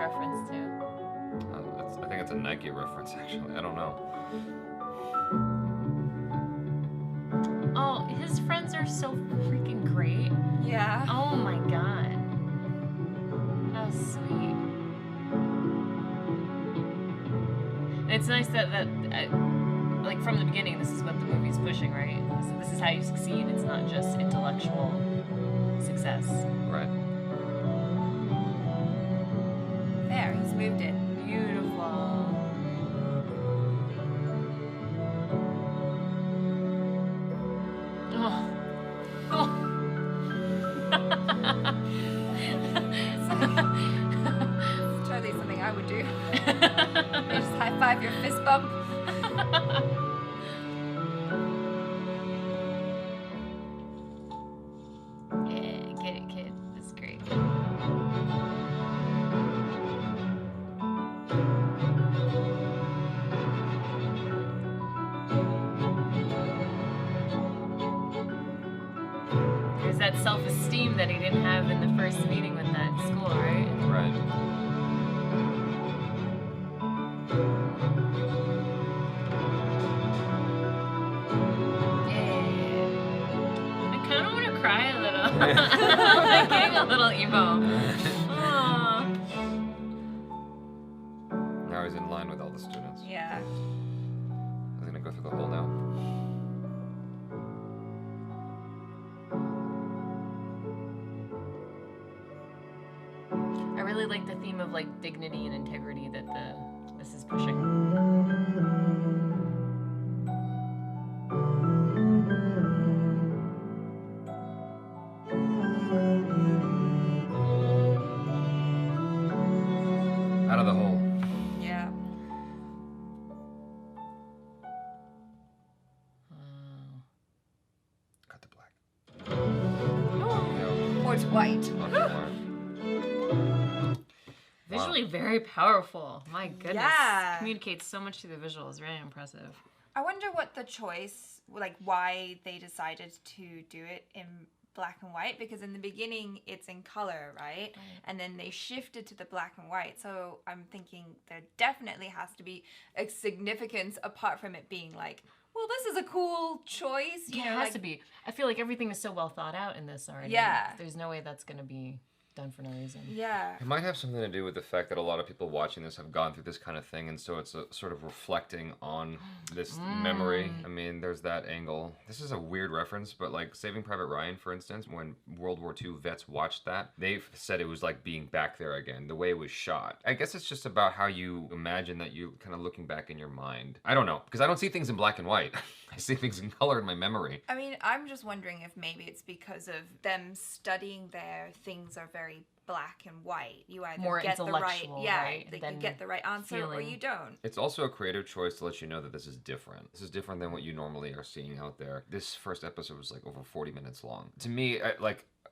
reference to? I think it's a Nike reference, actually. I don't know. Oh, his friends are so freaking great. Yeah. Oh my god. How sweet. And it's nice that like from the beginning, this is what the movie's pushing, right? So this is how you succeed. It's not just intellectual success. Right. There, he's moved it. Beautiful. Oh. Oh. It's totally something I would do. You just high five your fist bump. Yeah, get it, kid. That's great. There's that self-esteem that he didn't have in the first meeting with that school, right? Right. Yeah. I kind of want to cry a little. I'm like getting a little emo. Aw. Now he's in line with all the students. Yeah. He's gonna go through the hole now. I really like the theme of like dignity and integrity that this is pushing. Out of the hole. Yeah. Cut to black. Or it's white. Visually very powerful. My goodness. Yeah. Communicates so much through the visuals. Very impressive. I wonder what the choice, like why they decided to do it in black and white, because in the beginning it's in color, right? And then they shifted to the black and white. So I'm thinking there definitely has to be a significance apart from it being like, well, this is a cool choice. You know, it has like, to be. I feel like everything is so well thought out in this already. Yeah. There's no way that's going to be done for no reason. Yeah. It might have something to do with the fact that a lot of people watching this have gone through this kind of thing, and so it's a sort of reflecting on this memory. I mean, there's that angle. This is a weird reference, but like Saving Private Ryan, for instance, when World War II vets watched that, they've said it was like being back there again, the way it was shot. I guess it's just about how you imagine that you kind of looking back in your mind. I don't know, because I don't see things in black and white. I see things in color in my memory. I mean, I'm just wondering if maybe it's because of them studying there, things are very black and white. You either More get the right, intellectual, right, that you than get the right answer or feeling. you don't. It's also a creative choice to let you know that this is different. This is different than what you normally are seeing out there. This first episode was like over 40 minutes long. To me,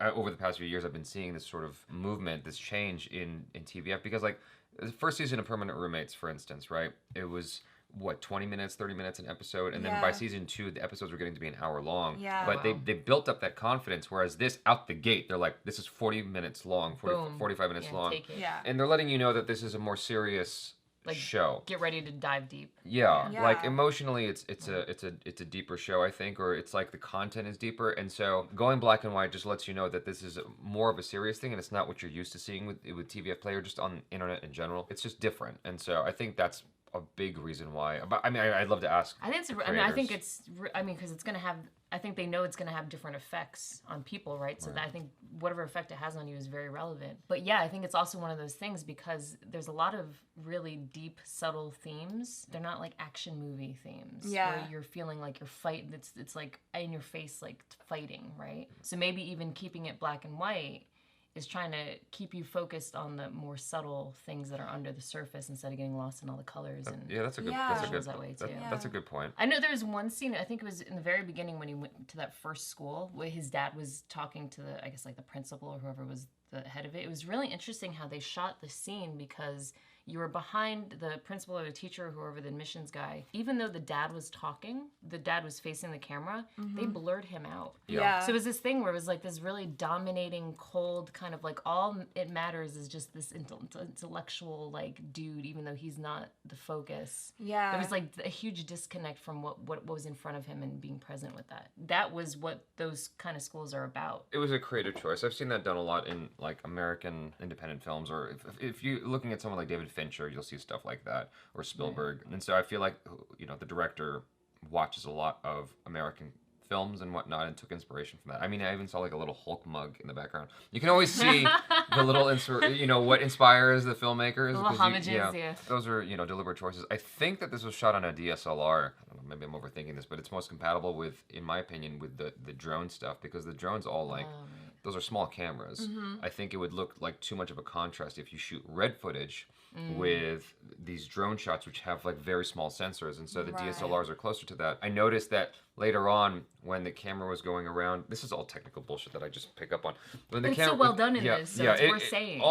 over the past few years, I've been seeing this sort of movement, this change in TVF, because like the first season of Permanent Roommates, for instance, right? It was what, 20 minutes, 30 minutes an episode, and then by season 2 the episodes were getting to be an hour long. Yeah. But they built up that confidence, whereas this out the gate, they're like, this is 40 minutes long, 45 minutes long. Take it. Yeah. And they're letting you know that this is a more serious show. Get ready to dive deep. Yeah, Yeah. like emotionally, it's a deeper show, I think, or it's like the content is deeper, and so going black and white just lets you know that this is more of a serious thing, and it's not what you're used to seeing with TVF Play or just on the internet in general. It's just different, and so I think that's a big reason why. But I mean, I'd love to ask. I think it's. I think it's. I mean, because it's gonna have. I think they know it's gonna have different effects on people, right? So that I think whatever effect it has on you is very relevant. But yeah, I think it's also one of those things because there's a lot of really deep, subtle themes. They're not like action movie themes. Yeah. Where you're feeling like you're fighting. It's like in your face, like fighting, right? So maybe even keeping it black and white is trying to keep you focused on the more subtle things that are under the surface instead of getting lost in all the colors. And Yeah, that's a good. Yeah. That's a good. that way too. That's a good point. I know there was one scene, I think it was in the very beginning when he went to that first school where his dad was talking to the, I guess like the principal or whoever was the head of it. It was really interesting how they shot the scene because you were behind the principal or the teacher or whoever, the admissions guy. Even though the dad was talking, the dad was facing the camera, they blurred him out. Yeah. So it was this thing where it was like this really dominating, cold kind of like all it matters is just this intellectual like dude, even though he's not the focus. Yeah. There was like a huge disconnect from what was in front of him and being present with that. That was what those kind of schools are about. It was a creative choice. I've seen that done a lot in like American independent films, or if you're looking at someone like David Fincher, you'll see stuff like that, or Spielberg. And so I feel like, you know, the director watches a lot of American films and whatnot and took inspiration from that. I mean, I even saw like a little Hulk mug in the background. You can always see the little, you know, what inspires the filmmakers. Little homages, yeah. Those are, you know, deliberate choices. I think that this was shot on a DSLR. I don't know, maybe I'm overthinking this, but it's most compatible with, in my opinion, with the drone stuff, because the drones all like, those are small cameras. I think it would look like too much of a contrast if you shoot red footage with these drone shots, which have like very small sensors, and so the DSLRs are closer to that. I noticed that later on when the camera was going around, this is all technical bullshit that I just pick up on. When the It's so well done in this, so it's worth saying.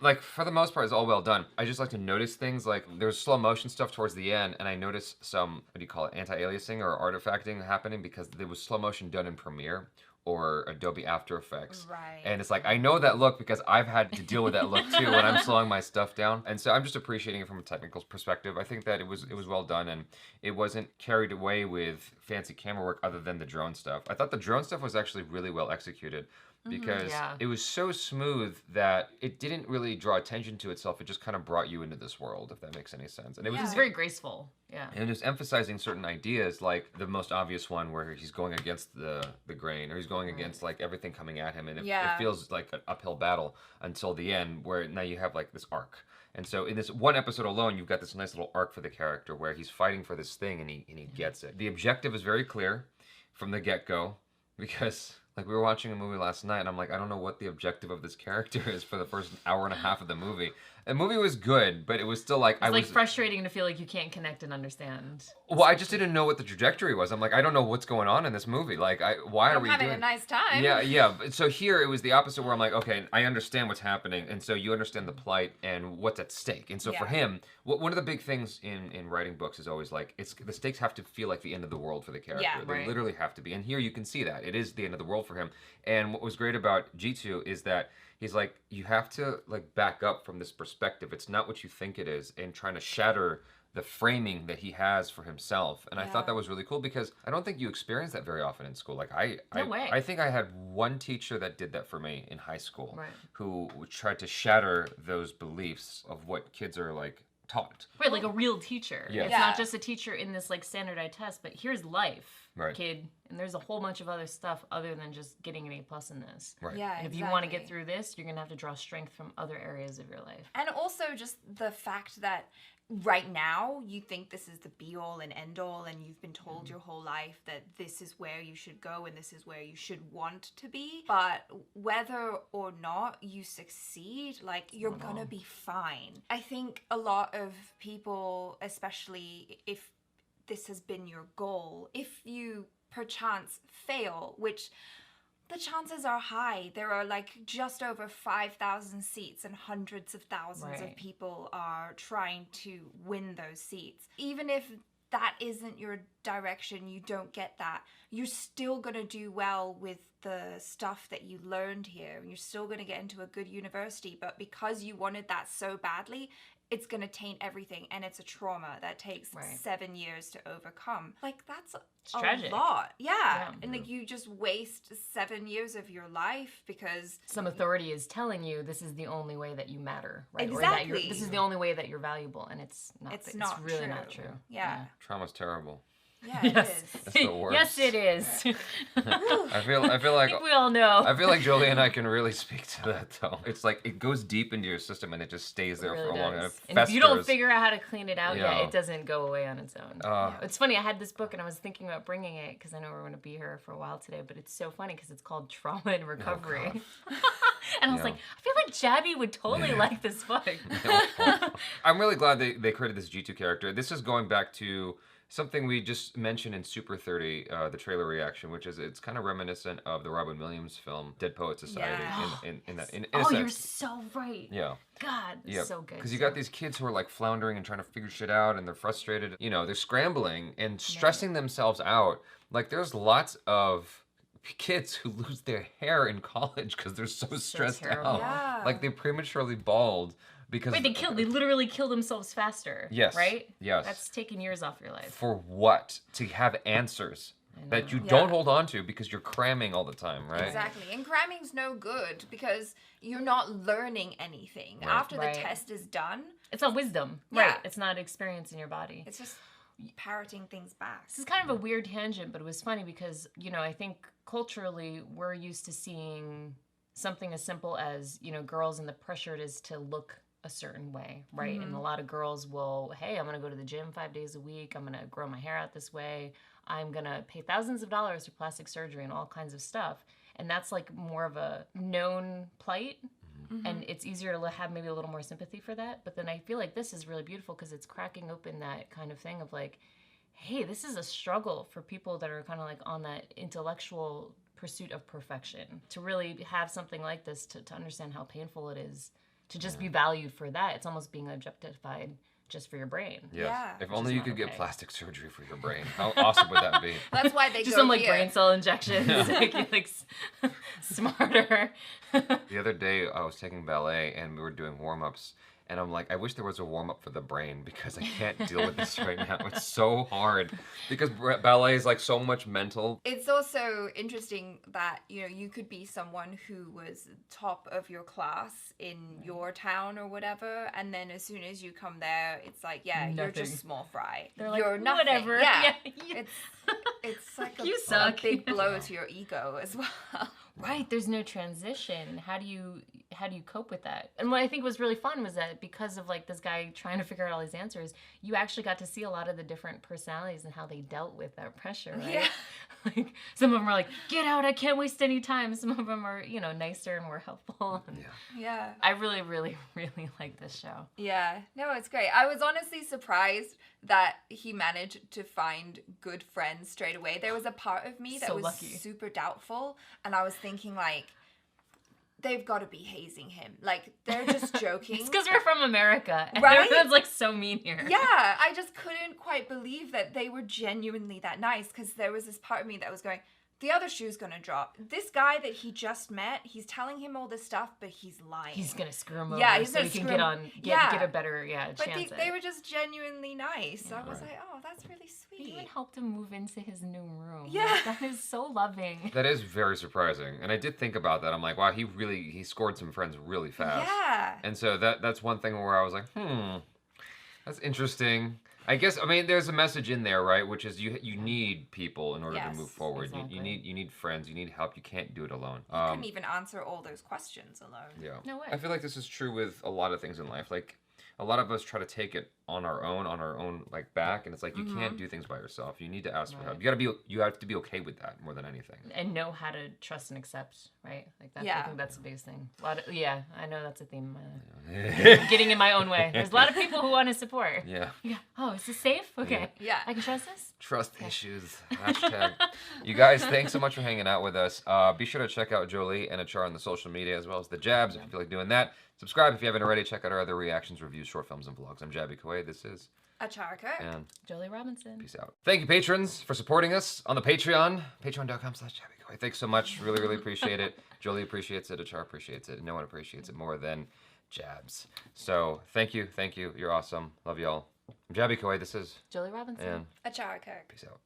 Like for the most part, it's all well done. I just like to notice things like there's slow motion stuff towards the end, and I noticed some, what do you call it, anti-aliasing or artifacting happening because there was slow motion done in Premiere or Adobe After Effects. Right. And it's like, I know that look because I've had to deal with that look too when I'm slowing my stuff down. And so I'm just appreciating it from a technical perspective. I think that it was well done, and it wasn't carried away with fancy camera work other than the drone stuff. I thought the drone stuff was actually really well executed, because it was so smooth that it didn't really draw attention to itself. It just kind of brought you into this world, if that makes any sense. And it was very graceful. Yeah. And it was emphasizing certain ideas, like the most obvious one where he's going against the grain, or he's going against like everything coming at him, and it feels like an uphill battle until the end, where now you have like this arc. And so in this one episode alone, you've got this nice little arc for the character where he's fighting for this thing and he gets it. The objective is very clear from the get-go, because like we were watching a movie last night and I'm like, I don't know what the objective of this character is for the first hour and a half of the movie. The movie was good, but it was still like, it's like frustrating to feel like you can't connect and understand. Well, I just didn't know what the trajectory was. I'm like, I don't know what's going on in this movie. Like, why are we having doing a nice time? Yeah. So here it was the opposite, where I'm like, okay, I understand what's happening, and so you understand the plight and what's at stake. And so for him, one of the big things in writing books is always like, the stakes have to feel like the end of the world for the character. Yeah, they literally have to be. And here you can see that it is the end of the world for him. And what was great about G2 is that he's like, you have to like back up from this perspective. It's not what you think it is, and trying to shatter the framing that he has for himself. And I thought that was really cool, because I don't think you experience that very often in school. Like I think I had one teacher that did that for me in high school, who tried to shatter those beliefs of what kids are like taught. Right, like a real teacher. Yeah. It's not just a teacher in this like standardized test, but here's life, kid. And there's a whole bunch of other stuff other than just getting an A+ in this. Right. Yeah, and if you want to get through this, you're going to have to draw strength from other areas of your life. And also just the fact that right now you think this is the be-all and end-all, and you've been told your whole life that this is where you should go and this is where you should want to be. But whether or not you succeed, like, you're gonna be fine. I think a lot of people, especially if this has been your goal, if you perchance fail, which the chances are high. There are like just over 5,000 seats and hundreds of thousands of people are trying to win those seats. Even if that isn't your direction, you don't get that, you're still going to do well with the stuff that you learned here. You're still going to get into a good university, but because you wanted that so badly, it's going to taint everything, and it's a trauma that takes 7 years to overcome. Like, that's a lot. Yeah. And like, you just waste 7 years of your life because some authority is telling you this is the only way that you matter, right? Exactly. Or that this is the only way that you're valuable, and it's not. It's really not true. Yeah. Trauma's terrible. Yeah, it is. It's the worst. Yes, it is. I feel like I think we all know. I feel like Jolie and I can really speak to that, though. It's like it goes deep into your system and it just stays there for a long time. And if you don't figure out how to clean it out yet, it doesn't go away on its own. It's funny. I had this book and I was thinking about bringing it because I know we're going to be here for a while today. But it's so funny because it's called Trauma and Recovery. And I was like, I feel like Jaby would totally like this book. I'm really glad they created this G2 character. This is going back to something we just mentioned in Super 30, the trailer reaction, which is it's kind of reminiscent of the Robin Williams film Dead Poet Society. Yeah. In a Oh, sense. you're so right. Yeah. God, Yeah, so good. because you got these kids who are like floundering and trying to figure shit out, and they're frustrated. You know, they're scrambling and stressing themselves out. Like, there's lots of kids who lose their hair in college because they're so stressed terrible. out. Yeah. Like, they prematurely bald because. Wait, they literally kill themselves faster. Yes. Right? Yes. That's taking years off your life. For what? To have answers that you don't hold on to because you're cramming all the time, right? Exactly. And cramming's no good because you're not learning anything. Right. After the Right. test is done, It's not wisdom. Yeah. Right. It's not experience in your body. it's just parroting things back. This is kind of a weird tangent, but it was funny because, you know, I think culturally we're used to seeing something as simple as, you know, girls and the pressure it is to look a certain way, right? And a lot of girls will, hey, I'm going to go to the gym 5 days a week. I'm going to grow my hair out this way. I'm going to pay thousands of dollars for plastic surgery and all kinds of stuff. And that's like more of a known plight. And it's easier to have maybe a little more sympathy for that. But then I feel like this is really beautiful because it's cracking open that kind of thing of like, hey, this is a struggle for people that are kind of like on that intellectual pursuit of perfection. To really have something like this, to understand how painful it is, to just be valued for that. It's almost being objectified just for your brain. Yes. Yeah. If Which only is you not could get okay. plastic surgery for your brain. How awesome would that be? That's why they Just go some like here. brain cell injections, make you like smarter. The other day, I was taking ballet and we were doing warm-ups, and I'm like, I wish there was a warm-up for the brain because I can't deal with this right now. It's so hard because ballet is like so much mental. It's also interesting that, you know, you could be someone who was top of your class in your town or whatever, and then as soon as you come there, it's like, yeah, you're Nothing. just small fry. They're like, You're nothing. whatever. Yeah. Yeah. It's like You a suck. big blow to your ego as well. Right, there's no transition. How do you cope with that? And what I think was really fun was that because of like this guy trying to figure out all these answers, you actually got to see a lot of the different personalities and how they dealt with that pressure, right? Yeah. Like some of them are like, get out, I can't waste any time. Some of them are, you know, nicer and more helpful. And Yeah. I really, really, really like this show. Yeah. No, it's great. I was honestly surprised that he managed to find good friends straight away. There was a part of me that So was lucky. super doubtful, and I was thinking like, they've got to be hazing him. Like, they're just joking. It's because we're from America. And Right? everyone's like so mean here. Yeah, I just couldn't quite believe that they were genuinely that nice, because there was this part of me that was going, the other shoe's gonna drop. This guy that he just met, he's telling him all this stuff, but he's lying. He's gonna screw him Yeah, over he's so gonna he can screw get him- on, Yeah. get a better But chance they at were it. just genuinely nice. So I was Right. like, oh, that's really He sweet. even helped him move into his new room. Yeah. Like, that is so loving. That is very surprising. And I did think about that. I'm like, wow, he scored some friends really fast. Yeah. And so that's one thing where I was like, that's interesting. I guess, I mean, there's a message in there, right? Which is you need people in order to Yes, move forward. exactly. You need friends. You need help. You can't do it alone. You couldn't even answer all those questions alone. Yeah. No way. I feel like this is true with a lot of things in life. Like, a lot of us try to take it on our own like back, and it's like you can't do things by yourself. You need to ask for help. You have to be okay with that more than anything. And know how to trust and accept, right? Like that. I Yeah. think that's the biggest thing. Yeah, I know that's a theme. Getting in my own way. There's a lot of people who want to support. Yeah. Yeah. Oh, is this safe? Okay. Yeah. I can trust this? Trust issues. Hashtag. You guys, thanks so much for hanging out with us. Be sure to check out Jolie and Achar on the social media as well as the Jabs if you feel like doing that. Subscribe if you haven't already. Check out our other reactions, reviews, short films, and vlogs. I'm Jaby Koay. This is Acharka. and Jolie Robinson. peace out. Thank you, patrons, for supporting us on the Patreon. Patreon.com/JabyKoay. Thanks so much. Really, really appreciate it. Jolie appreciates it. Achar appreciates it. No one appreciates it more than Jabs. So thank you. Thank you. You're awesome. Love y'all. I'm Jaby Koay. This is Jolie Robinson. and Acharka. peace out.